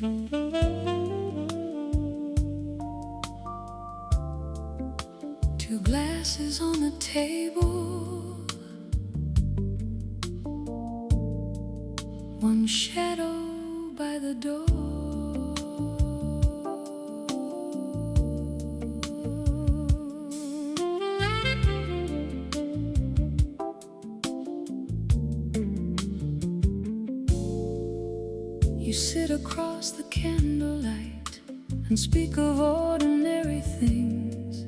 Two glasses on the table, one shadow by the door. You sit across the candlelight and speak of ordinary things,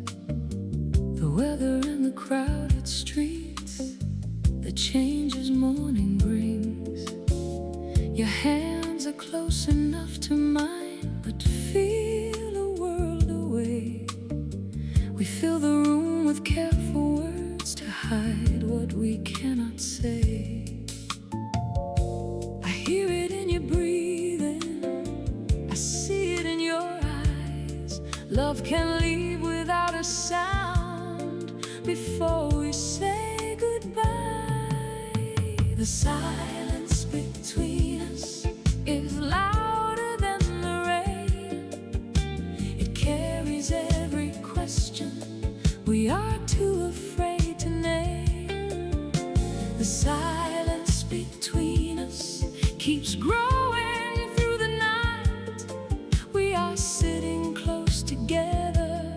the weather and the crowded streets, the changes morning brings. Your hands are close enough to mine, but feel a world away. We fill the room with careful words to hide what we cannot say. I hear it in your breathing, I see it in your eyes. Love can leave without a sound before we say goodbye. The silence between us is louder than the rain. It carries every question we are too afraid to name. The silence between us keeps growing through the night. We are sitting close together,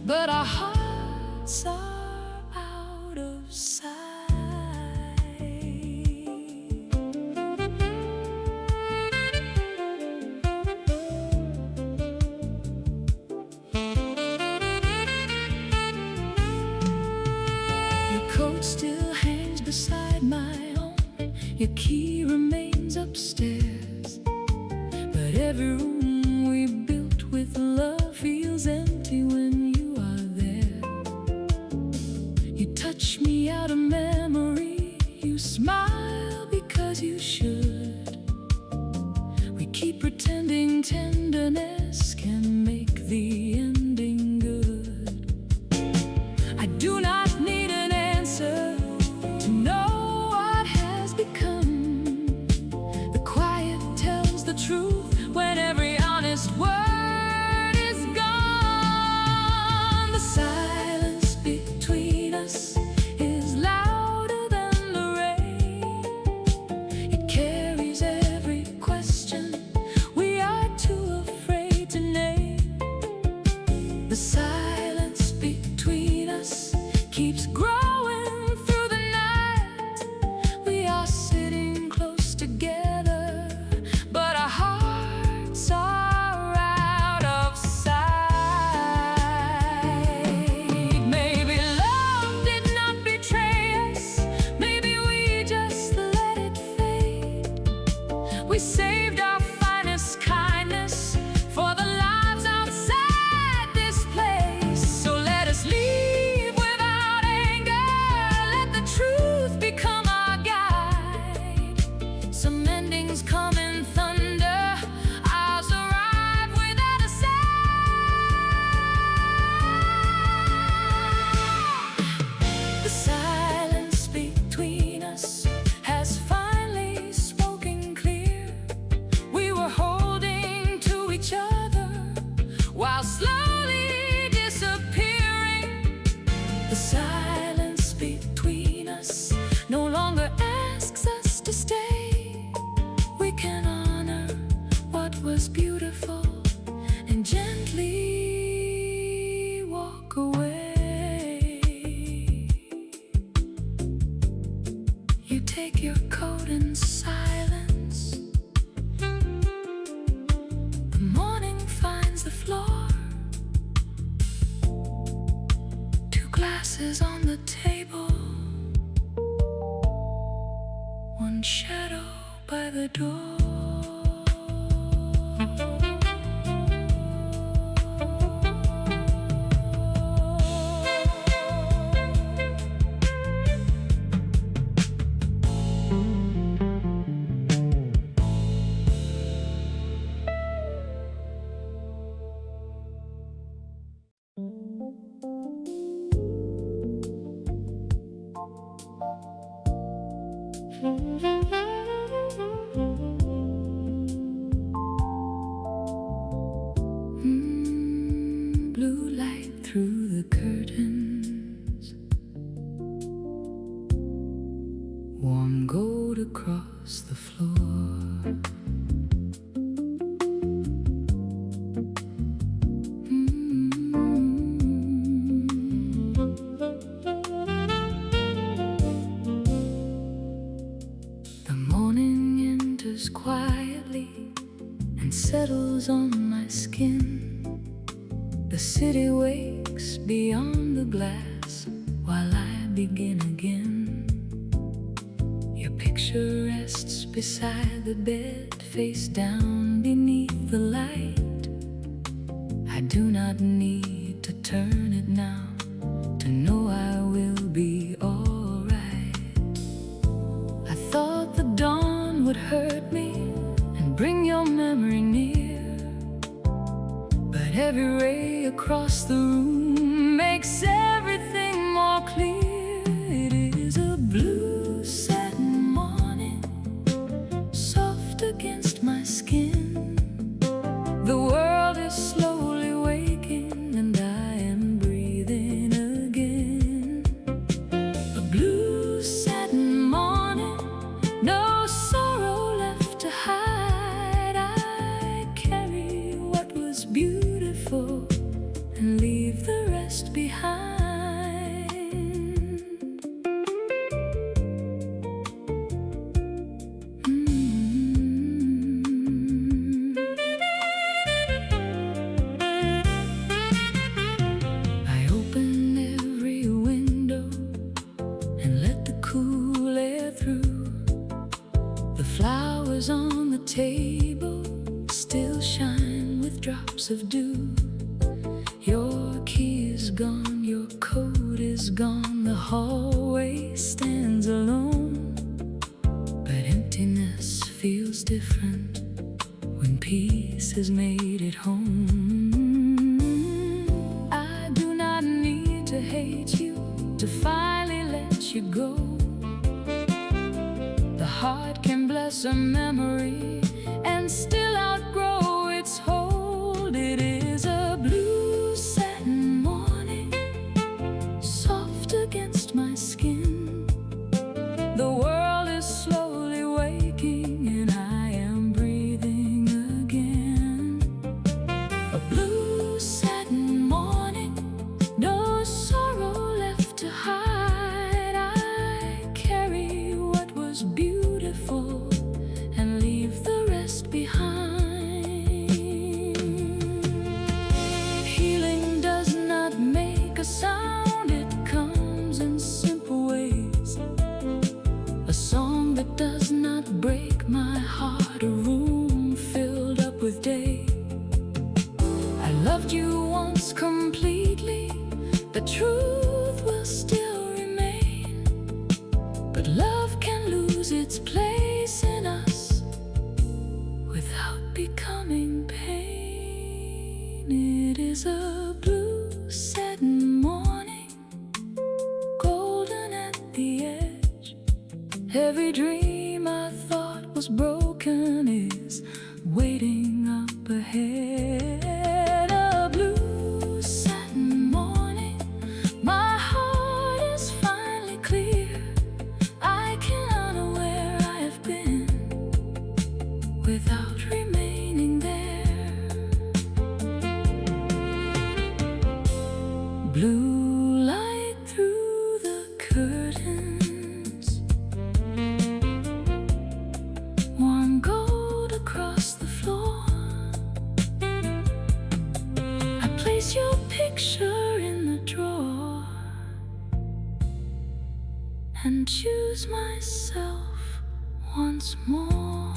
but our hearts are out of sight. Your coat still hangs beside my own, your key remains upstairs, but every room we built with love feels empty when you are there. You touch me out of memory, you smile because you should. We keep pretending tenderness can make the ending good. I do not need an answer to know what has become. The quiet tells the truth when every honest word is gone. The silence between us is louder than the rain. It carries every question we are too afraid to name. The silence between us keeps growing through the night. We are sitting close together, but our hearts are out of sight. Maybe love did not betray us, maybe we just let it fade. We saved our finest kindness for the lives outside this place. So let us leave without anger, let the truth become our guide. Some endings come in thunder, ours arrive without a sigh. The silence between us has finally spoken clear. We were holding to each other while slowly disappearing. The silence between us no longer asks us to stay. We can honor what was beautiful and gently walk away. You take your coat in silence. The morning finds the floor. Two glasses on the table, one shadow by the door. across the floor. The morning enters quietly and settles on my skin. The city wakes beyond the glass while I begin again. Your picture rests beside the bed, face down beneath the light. I do not need to turn it now to know I will be alright. I thought the dawn would hurt me and bring your memory near, but every ray across the room makes everything more clear. It is a blue satin morning, soft against my skin. The world is slowly waking and I am breathing again. A blue satin morning, no sorrow left to hide. I carry what was beautiful and leave the rest behind. I open every window and let the cool air through. The flowers on the table still shine with drops of dew. Your key is gone, your coat is gone, the hallway stands alone. But emptiness feels different when peace has made it home. I do not need to hate you to finally let you go. The heart can bless a memory and still outgrow its hold. It is a blue satin morning, soft against my skin. The world is slowly waking and I am breathing again. A blue satin morning, no sorrow left to hide. I carry what was beautiful and leave the rest behind. Healing does not make a sound, it comes in simple ways. A song that does not break my heart, a room filled up with day. I loved you once completely, the truth will still remain. But love can lose its place in us without becoming pain. It is a blue satin morning, golden at the edge. Every dream I thought was broken is waiting up ahead. A blue satin morning, my heart is finally clear. I can honor where I have been without remaining there. Blue light through the curtains, warm gold across the floor. I place your picture in the drawer and choose myself once more.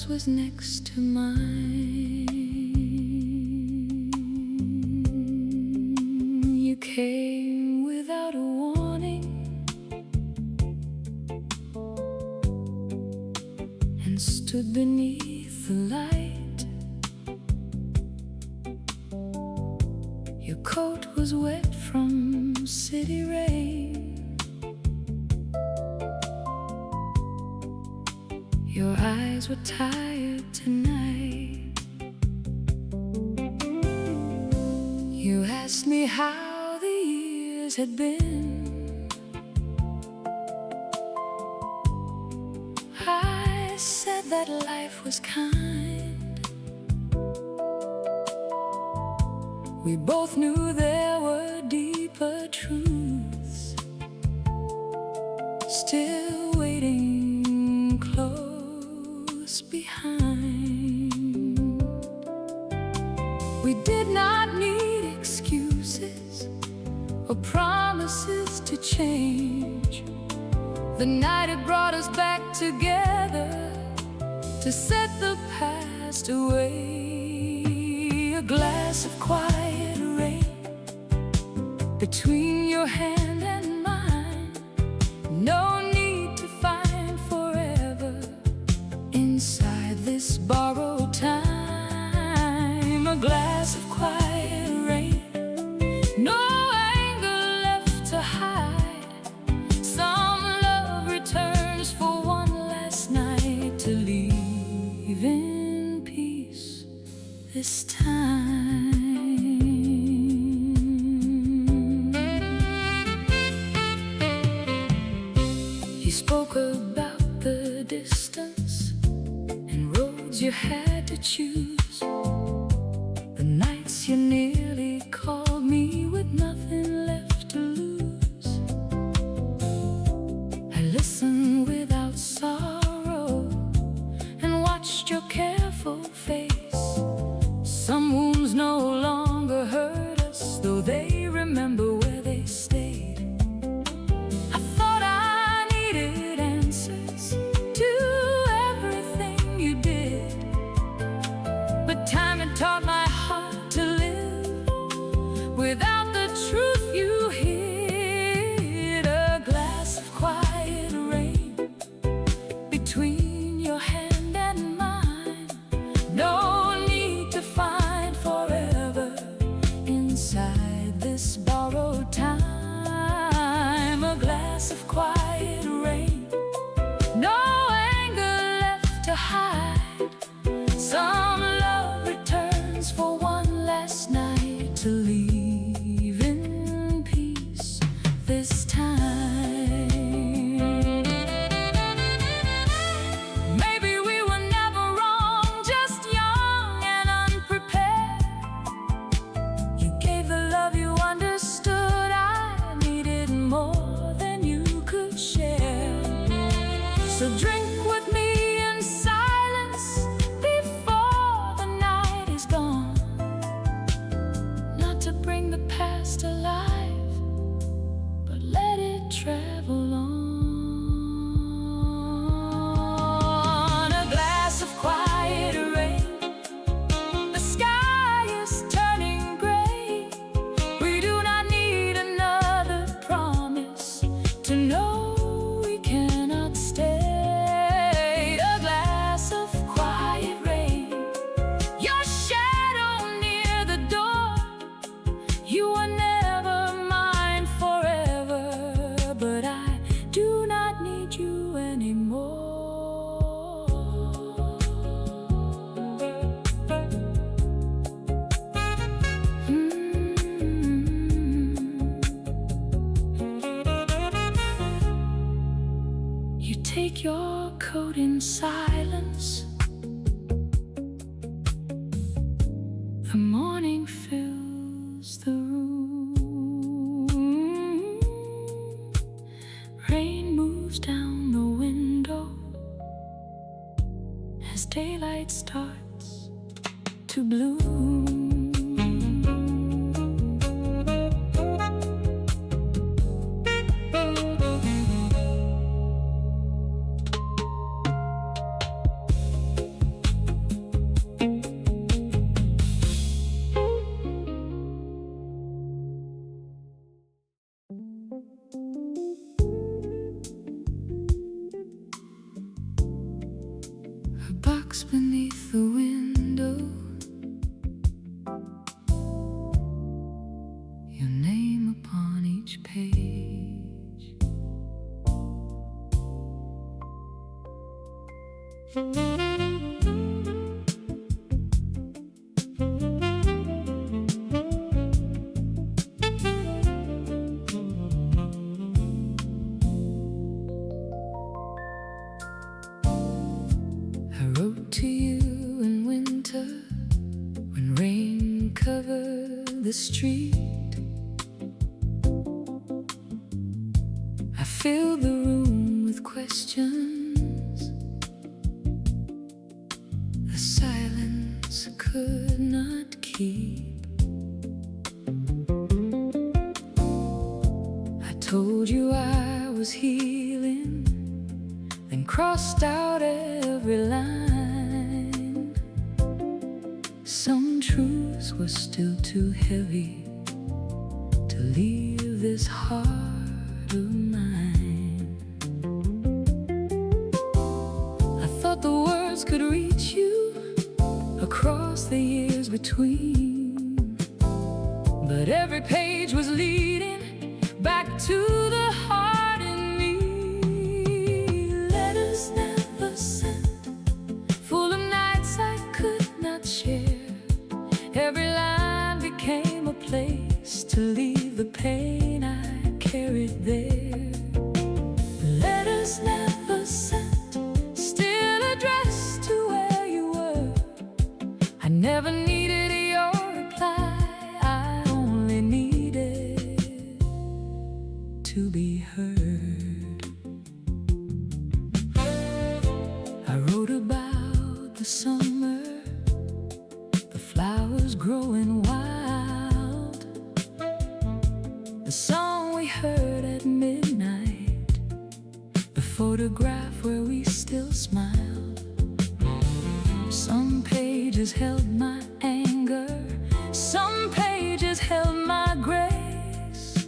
glass was next to mine. You came without a warning and stood beneath the light. Your coat was wet from city rain. Your eyes were tired tonight. You asked me how the years had been. I said that life was kind. We both knew there were deeper truths still waiting close behind. We did not need excuses or promises to change. The night had brought us back together to set the past away. A glass of quiet rain between your hand and mine. No need to find forever inside this borrowed time. A glass of quiet rain, no anger left to hide. Some love returns for one last night to leave in peace this time. You spoke about the distance and roads you had to choose. The nights you nearly called me with nothing left to lose. I listened without sorrow and watched your careful face. Some wounds no longer hurt us, though they remember where they stayed. I thought I needed answers to everything you did, but time had taught my heart to live without the truth you hid. A glass of quiet rain between your hand and mine. No need to find forever inside this borrowed time. A glass of quiet rain, no anger left to hide. Some love returns for one last night to leave in peace this time. Maybe we were never wrong, just young and unprepared. You gave the love you understood. I needed more than you could share. So drink with me in silence before the night is gone. Not to bring the past alive, but let it travel on. A glass of quiet rain, the sky is turning gray. We do not need another promise to know we cannot stay. A glass of quiet rain, your shadow near the door. You were never mine forever, but I box beneath the window, your name upon each page. I wrote to you in winter when rain covered the street. I filled the room with questions the silence could not keep. I told you I was healing, then crossed out every line. Some truths were still too heavy to leave this heart of mine. I thought the words could reach you across the years between, but every page was leading back to the heart in me. Letters never sent, full of nights I could not share. Every line became a place to leave the pain I carried there. Letters never sent, still addressed to where you were. I never needed your reply, I only needed to be heard. I wrote about the summer, the flowers growing wild, the song we heard at midnight, the photograph where we still smiled. Some pages held my anger, some pages held my grace,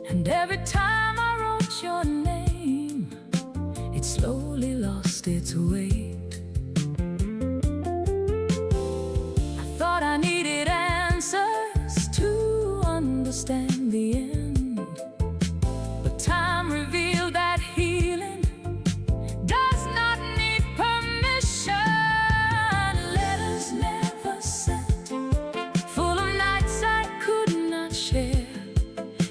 and every time I wrote your name, it slowly lost its weight. I thought I needed answers to understand the end, but time revealed that healing does not need permission. Letters never sent, full of nights I could not share.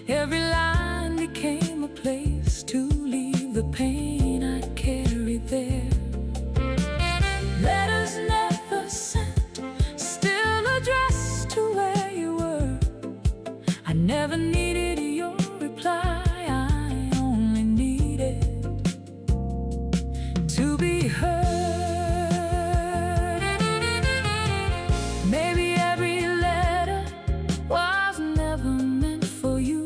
Every line became a place to leave the pain I carried there. Letters never sent, still addressed to where you were. I never needed your reply, I only needed to be heard. Maybe every letter was never meant for you.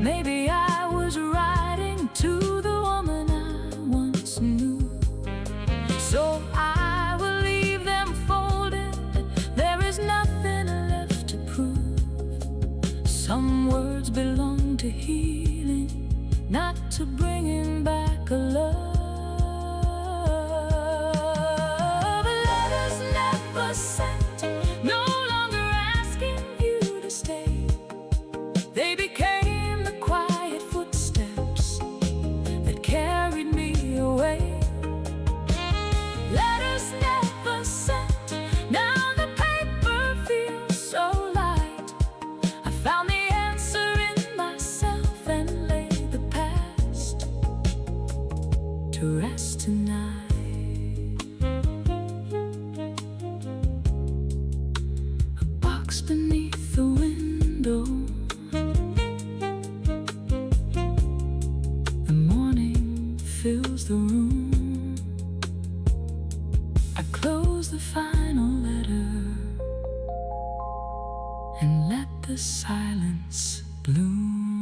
Maybe I was writing to the woman I once knew. So I will leave them folded, there is nothing left to prove. Some words belong to healing, not to bringing back a love. Letters never sent, no longer asking you to stay. They became the quiet footsteps that carried me away. Letters never sent, now the paper feels so light. I found the answer in myself and laid the past to rest tonight. A box beneath the window, the morning fills the room. I close the final letter and let the silence bloom.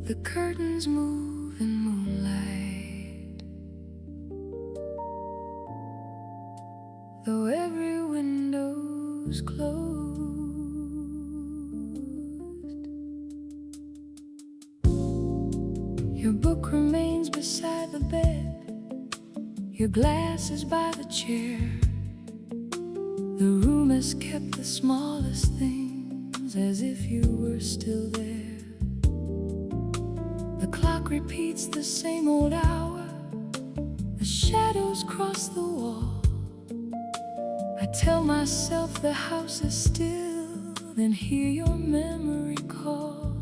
The curtains move in moonlight, though every window's closed. Your book remains beside the bed, your glass is by the chair. The room has kept the smallest things as if you were still there. The clock repeats the same old hour, the shadows cross the wall. I tell myself the house is still, then hear your memory call.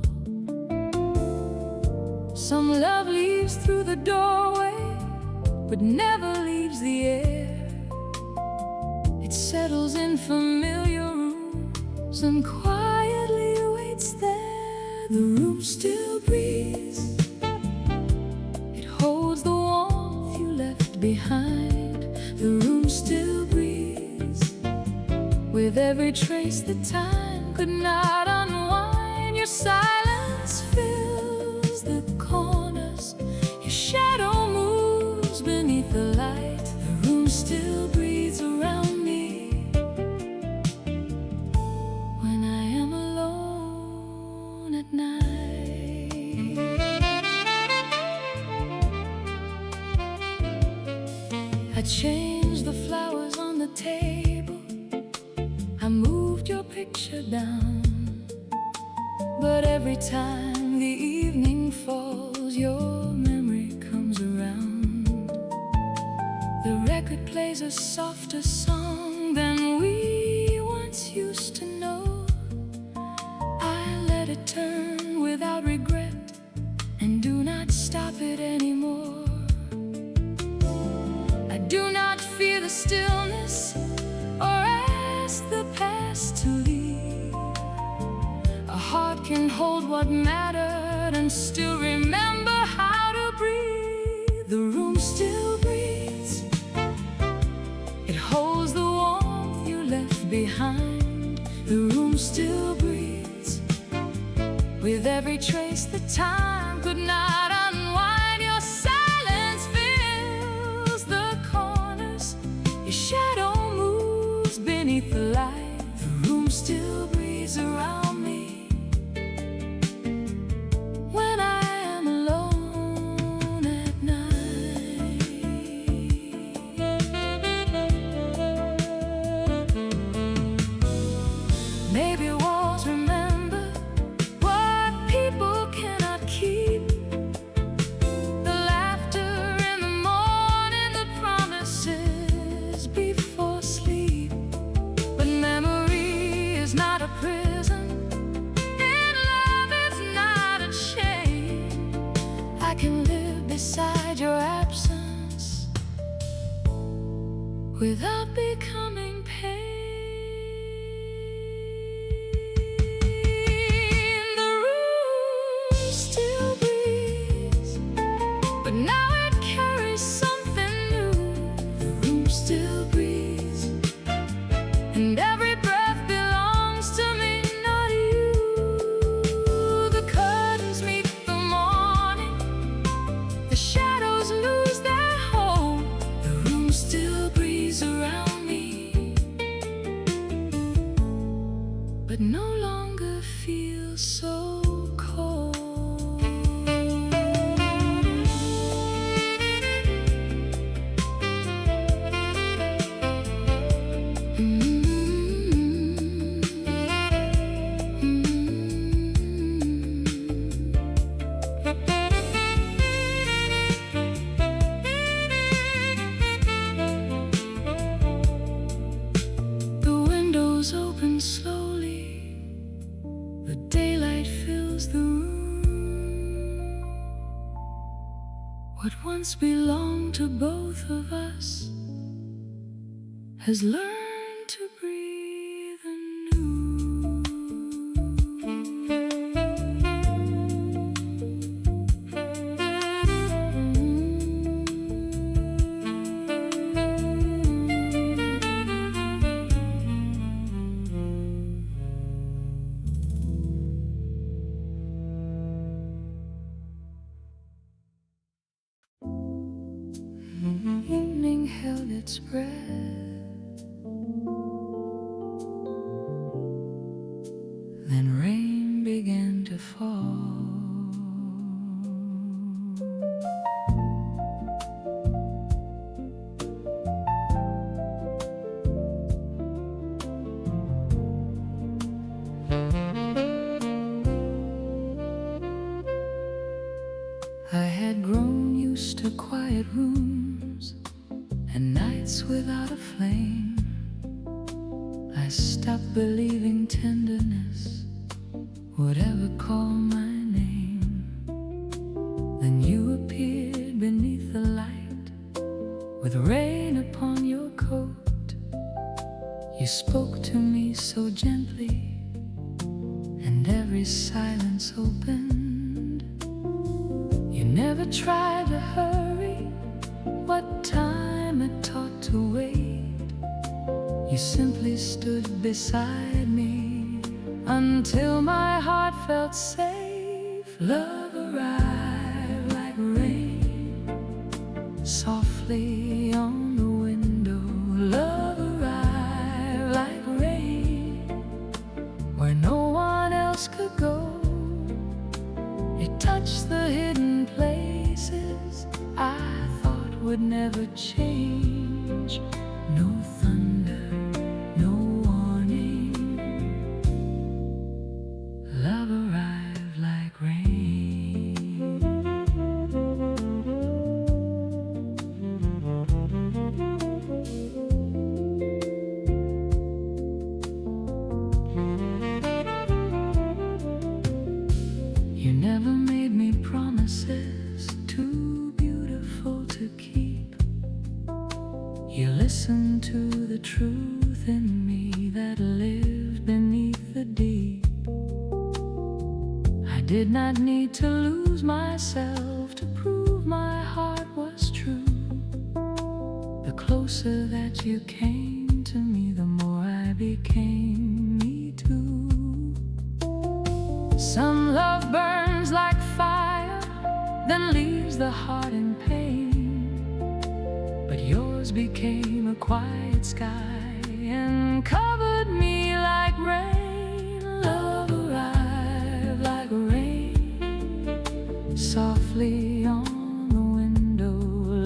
Some love leaves through the doorway, but never leaves the air. It settles in familiar rooms and quietly waits there. The room still breathes, it holds the warmth you left behind. The room still breathes, with every trace that time could not unwind. Your silence fills the corners, your shadow moves beneath the light. The room still breathes around me when I am alone at night. I changed the flowers on the table, I moved your picture down, but every time the evening falls, your memory comes around. The record plays a softer song than we once used to know. I let it turn without regret and do not stop it anymore. I do not fear the stillness or ask the past to leave. A heart can hold what mattered and still remember how to breathe. The room still breathes, it holds the warmth you left behind. The room still breathes, with every trace that time could not unwind. Your silence fills the corners, your shadow moves beneath the light. The room still breathes around me when I am alone at night. Maybe walls remember what people cannot keep. The laughter in the morning, the promises before sleep. But memory is not a prison, and love is not a chain. I can live beside your absence without becoming pain. The room still breathes, but now it carries something new. The room still breathes, and every breath belongs to me, not you. The curtains meet the morning, the shadows lose their hold. The room still breathes around me, but no longer feels so cold. The windows open slowly, the daylight fills the room. What once belonged to both of us has learned to breathe anew. its breath. Then rain began to fall. I had grown used to quiet rooms and nights without a flame. I stopped believing tenderness would ever call my name. Then you appeared beneath the light with rain upon your coat. You spoke to me so gently, and every silence opened. You never tried to hurry what time it taught to wait. You simply stood beside me until my heart felt safe. Love arrived like rain softly on the window. Love arrived like rain where no one else could go. It touched the hidden places I thought would never change. No thunder, no warning. Love arrived like rain. You never made me promises too beautiful to keep. You listened to the truth in me that lived beneath the deep. I did not need to lose myself to prove my heart was true. The closer that you came to me, the more I became me too. Some love burns like fire, then leaves the heart in pain. But yours became a quiet sky and covered me like rain. Love arrived like rain softly on the window.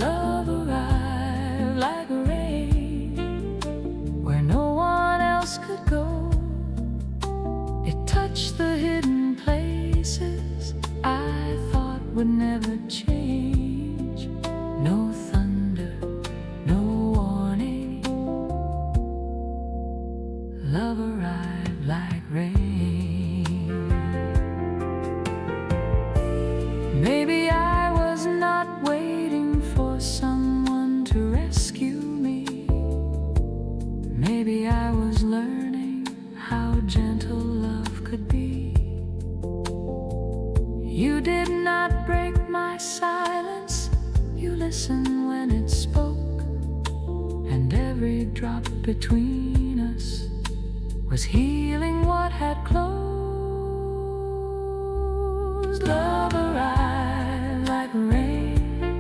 Love arrived like rain where no one else could go. It touched the hidden places I thought would never change. No thunder, no warning. Love arrived like rain. Maybe I was not waiting for someone to rescue me. Maybe I was learning how gentle love could be. You did not break my silence. You listened when it spoke, and every drop between us was healing what had closed. Love arrived like rain,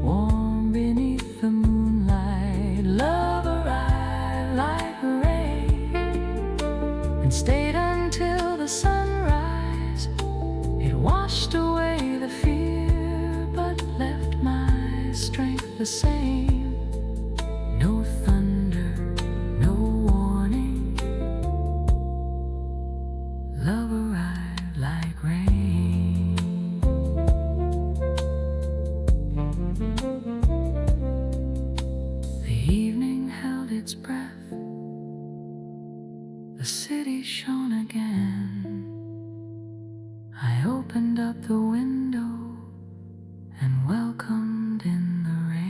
warm beneath the moonlight. Love arrived like rain and stayed until the sunrise. It washed away the fear, but left my strength the same. No thunder, no warning. Love arrived like rain. The evening held its breath. The city shone again. I opened up the window and welcomed in the rain.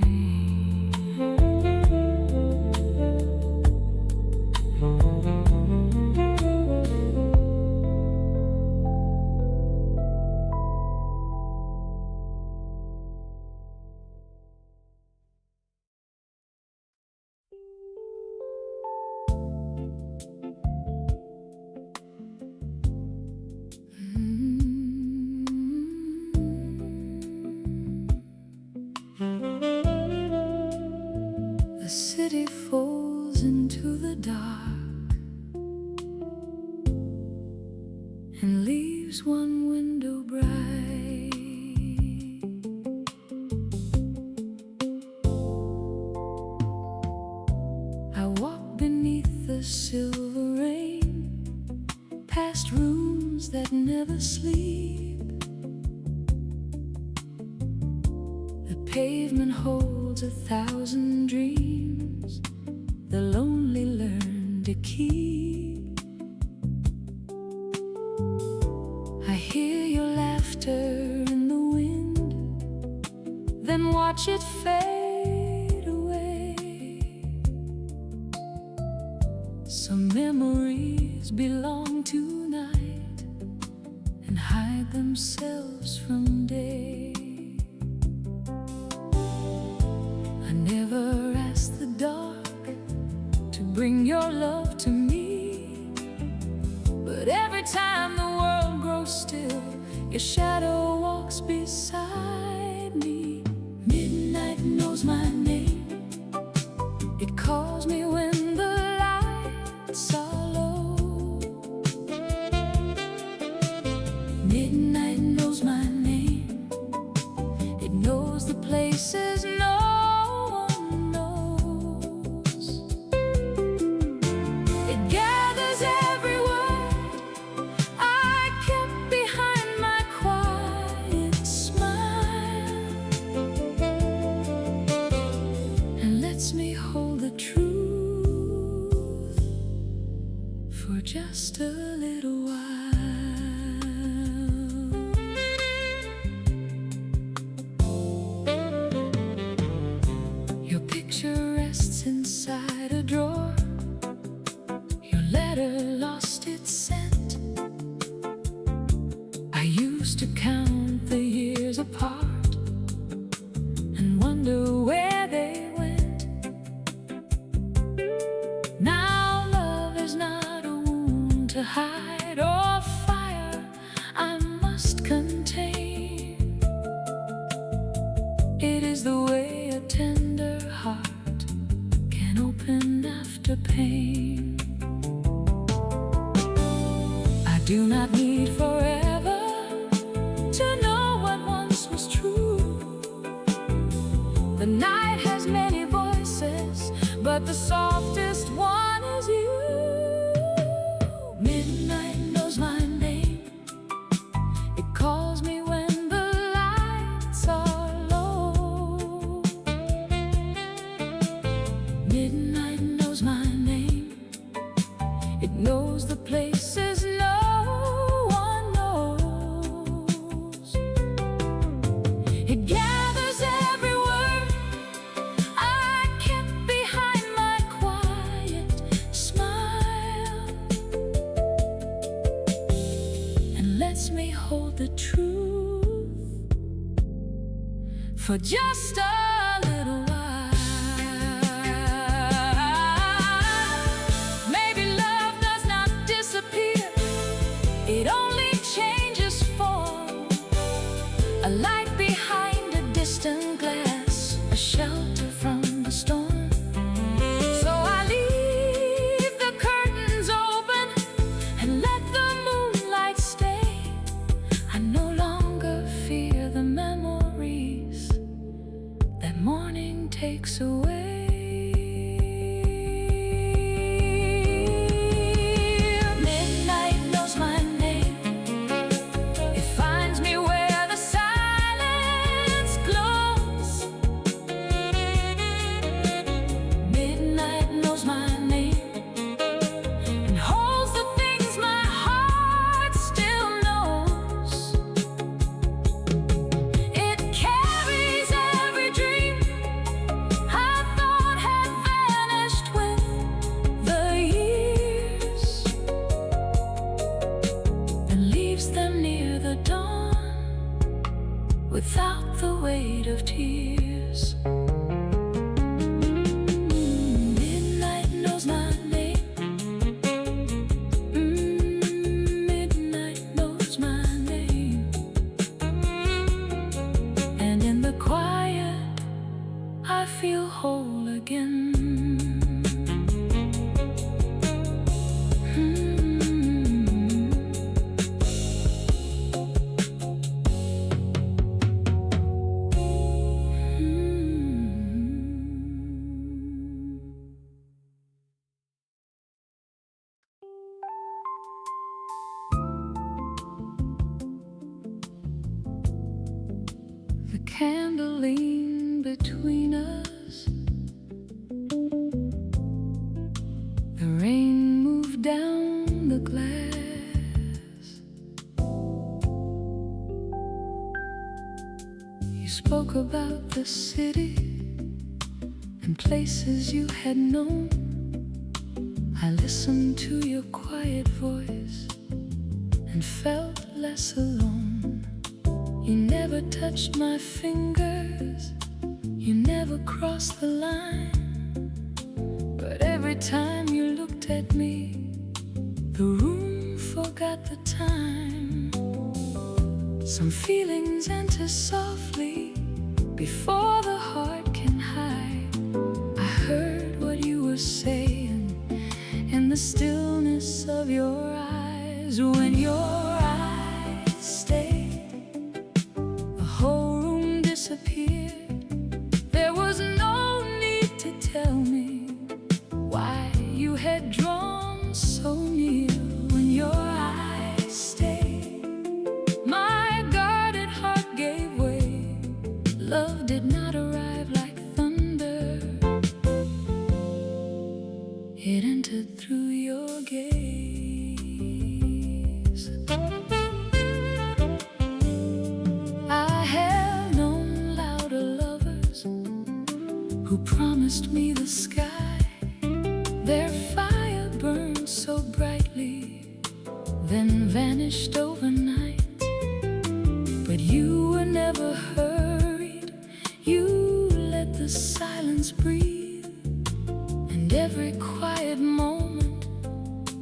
asleep. The pavement holds 1,000 dreams the lonely learn to keep. I hear your laughter in the wind, then watch it fade away. Some memories belong tonight and hide themselves from day. I never asked the dark to bring your love to me, but every time the world grows still, your shadow walks beside me. Midnight knows my name. It calls me when the lights are low. Midnight knows my name. It knows the places no one knows. It gathers every word I kept behind my quiet smile, and lets me hold the truth for just a little while. Your picture rests inside a drawer. Your letter lost its scent. I used to count the years apart and wonder where they went. Now love is not a wound to hide or fire I must contain. It is the way a tender heart can open after pain. I do not need forever to know what once was true. The night has many voices, but the softest one is you. Midnight knows my name. It calls me when the lights are low. Midnight knows my name. It knows the places no one knows. It gathers every word I kept behind my quiet smile, and lets me hold the truth for just a little while. Maybe love does not disappear, it only changes form. A light behind a distant glass, a shelter from the storm. So I leave the curtains open and let the moonlight stay. I no longer fear the memories that morning takes away. Midnight knows my name. It finds me where the silence glows. Midnight knows my name and holds the things my heart still knows. It carries every dream I thought had vanished with the years, and leaves them near the dawn without the weight of tears. Midnight knows my name. Midnight knows my name. And in the quiet, I feel whole again. candle leaned between us. The rain moved down the glass. You spoke about the city and places you had known. I listened to your quiet voice and felt less alone. You never touched my fingers, you never crossed the line. But every time you looked at me, the room forgot the time. Some feelings enter softly before the heart can hide. I heard what you were saying in the stillness of your eyes. When your eyes stayed, the whole room disappeared. There was no need to tell me why you had drawn so near. When your eyes stayed, my guarded heart gave way. Love did not arrive like thunder, it entered through your gaze. I have known louder lovers who promised me the sky. Their fire burned so brightly, then vanished overnight. But you were never hurried, you let the silence breathe. And every quiet moment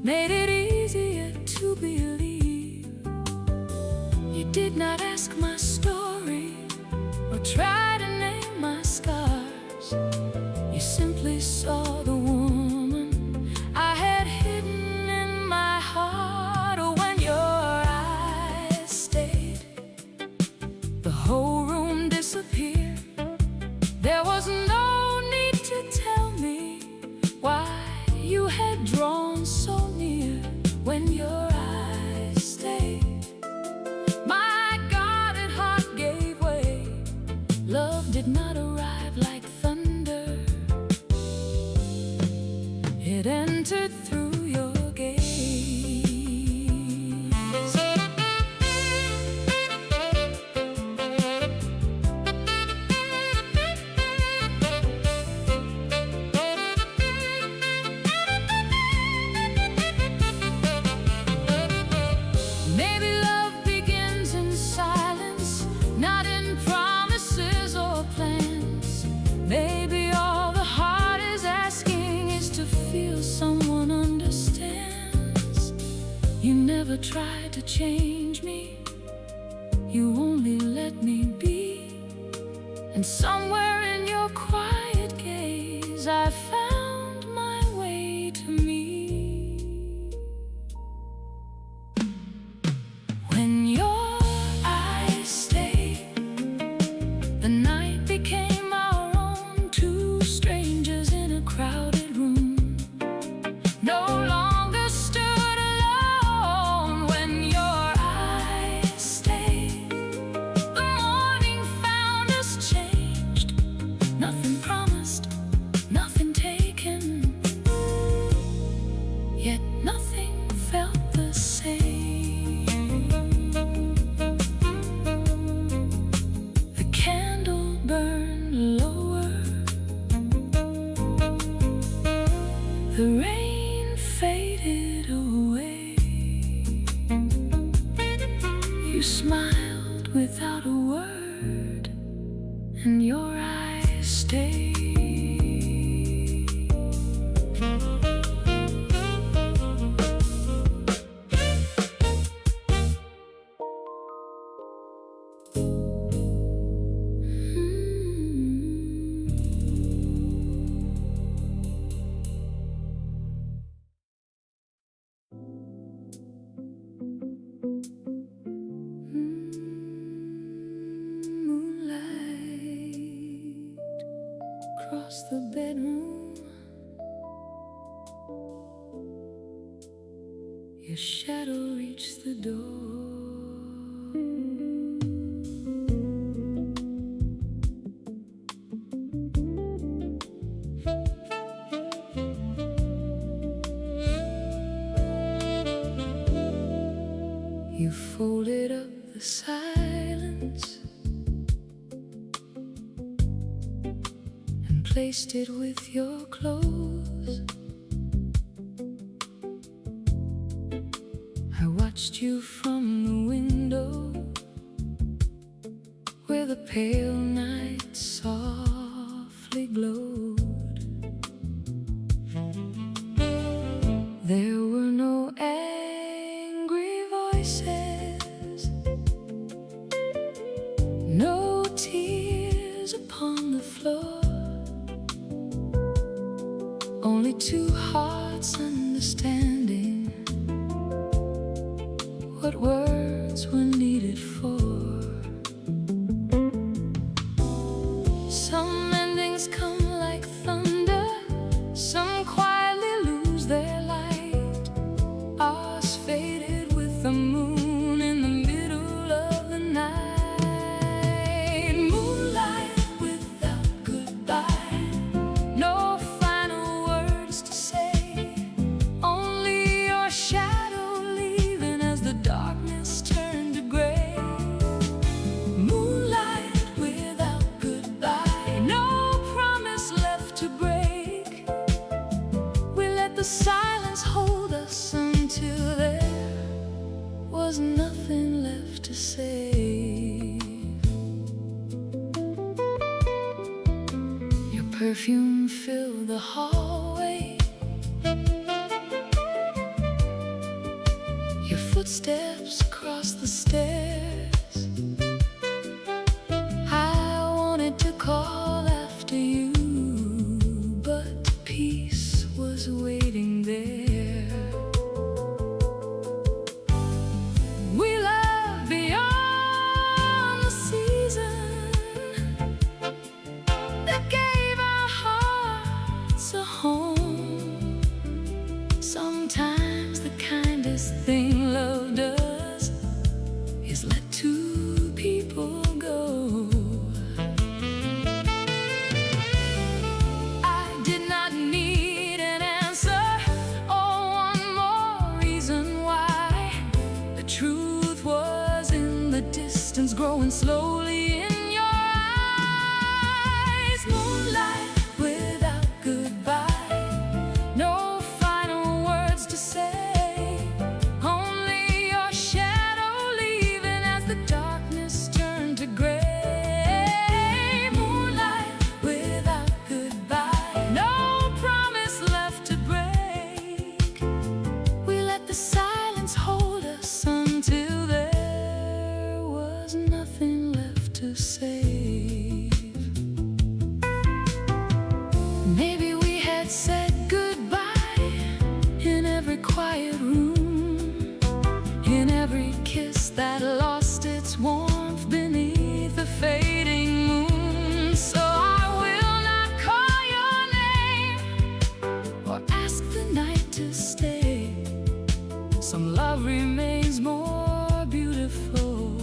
made it easier to believe. You did not ask my story or try to name my scars. You simply saw the woman I had hidden in my heart. Oh, when your eyes stayed, the whole room disappeared. There was no need to tell me why you had drawn so near. When your eyes stayed, my guarded heart gave way. Love did not arrive like thunder, it entered through your gaze. Maybe love begins in silence, not in promises or plans. Maybe all the heart is asking is to feel someone understands. You never tried to change me, you only let me be. And somewhere in your quiet gaze I found my way to me. When your eyes stayed, the night became our own. Two strangers in a crowded room, no longer stood alone. When your eyes stayed, the morning found us changed. Nothing promised, nothing taken, yet nothing felt the same. The candle burned lower, the rain faded away. You smiled without a word, and your eyes stayed. Moonlight across the bedroom, your shadow reached the door. replaced it with your clothes. I watched you from the window where the pale night softly glowed. There were no angry voices, no tears upon the floor, only two hearts understanding what words were needed for. Some endings come like thunder, some quietly lose their light. Ours faded with the moon in the middle of the night. Moonlight without goodbye, no final words to say, only your shadow leaving as the darkness turned to gray. Moonlight without goodbye, no promise left to break. We let the silence hold us until there was nothing left to save. Your perfume filled the hallway, your footsteps across the stairs. I wanted to call after you, but peace was waiting there. We love beyond the season that gave our hearts a home. Sometimes the kindest thing love does is let two people go. I did not need an answer or one more reason why. The truth was in the distance, growing slowly in your eyes. Moonlight without goodbye, no final words to say, only your shadow leaving as the darkness turned to gray. Moonlight without goodbye, no promise left to break. We let the silence hold us until there was nothing left to save. Maybe we had said goodbye in every quiet room, in every kiss that lost its warmth beneath the fading moon. So I will not call your name or ask the night to stay. Some love remains more beautiful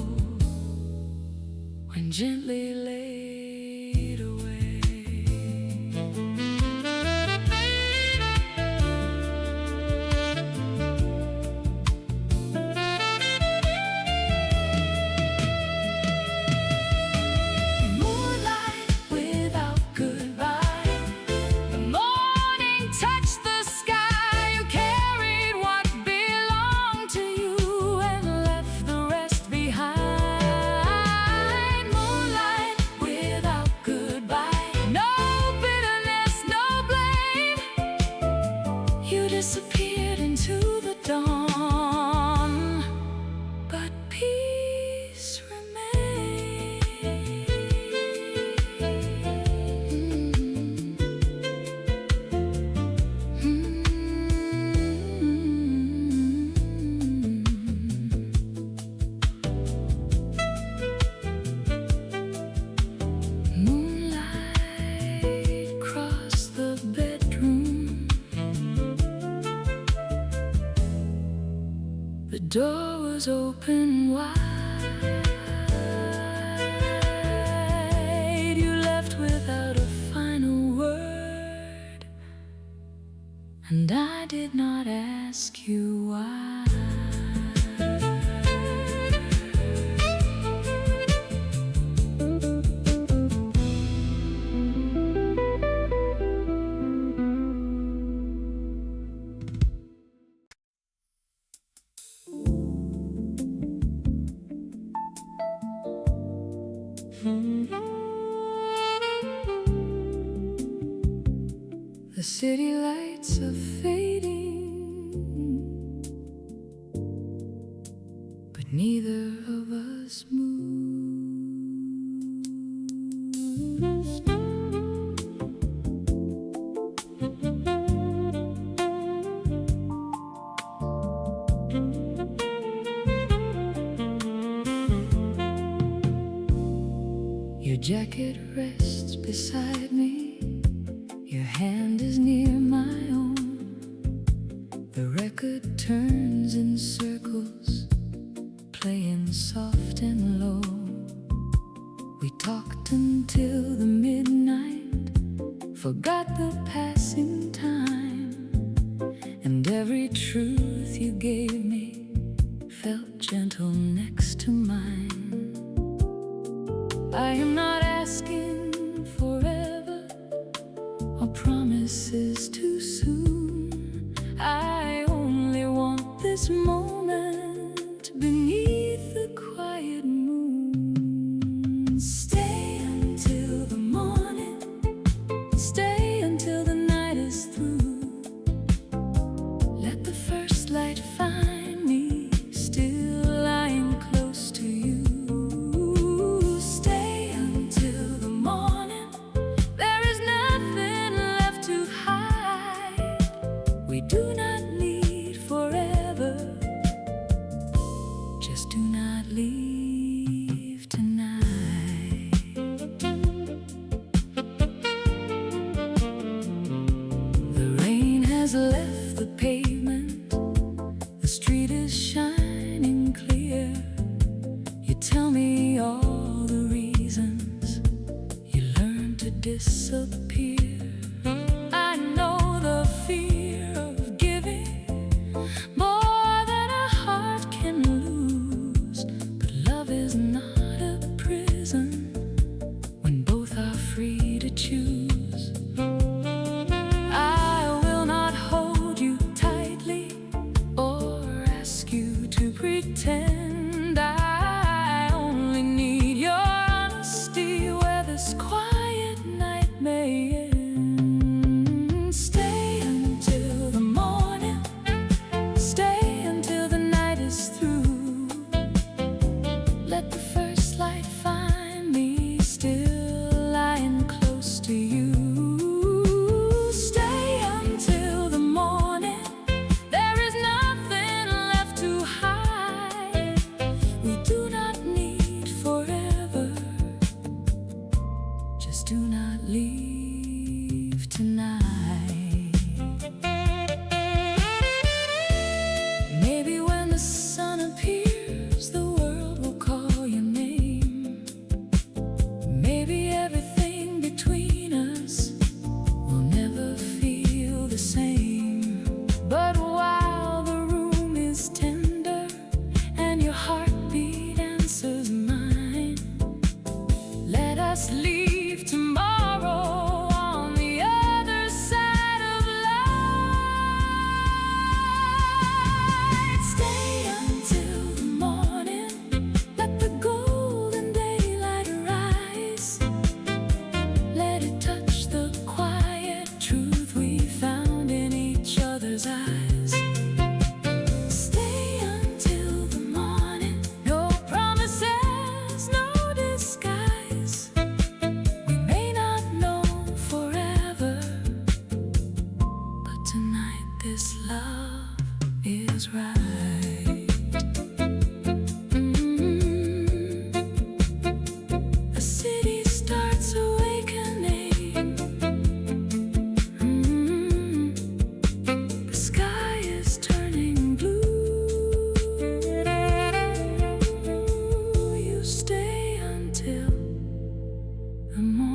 when gently laid away. Moonlight without goodbye, the morning touched the sky. You carried what belonged to you and left the rest behind. Moonlight without goodbye, no bitterness, no blame. You disappeared into the dawn, but peace remained. Moonlight crossed the bedroom. The door was open wide. You left without a final word, and I did not ask you why. The city lights are fading, but neither of us moves. Your jacket rests beside me, your hand is near my own. The record turns in circles, playing soft and low. We talked until the midnight, forgot the passing time, and every truth you gave me felt gentle next to mine. I am not asking forever or promises too soon. I only want this moment beneath the quiet moon. Stay until the morning, stay until the night is through. Let the first light find me still lying close to you. We do not need forever, just do not leave tonight. The rain has left the pavement, the street is shining clear. You tell me all the reasons you learned to disappear. I know the fear of giving more than a heart can lose, but love is not a prison when both are free to choose. I will not hold you tightly or ask you to pretend. I only need your honesty where this quiet night may end. Let the first light find me still lying close to you. Stay until the morning, there is nothing left to hide. We do not need forever, just do not leave tonight. Maybe when the sun appears, the world will call your name. Maybe everything between us will never feel the same. But while the room is tender and your heartbeat answers mine, let us leave tomorrow on the other side of light. Stay until the morning, let the golden daylight rise. Let it touch the quiet truth we found in each other's eyes. Stay until the morning, no promises, no disguise. We may not know forever, but tonight this love is right. The city starts awakening. The sky is turning blue. You stay until the morning.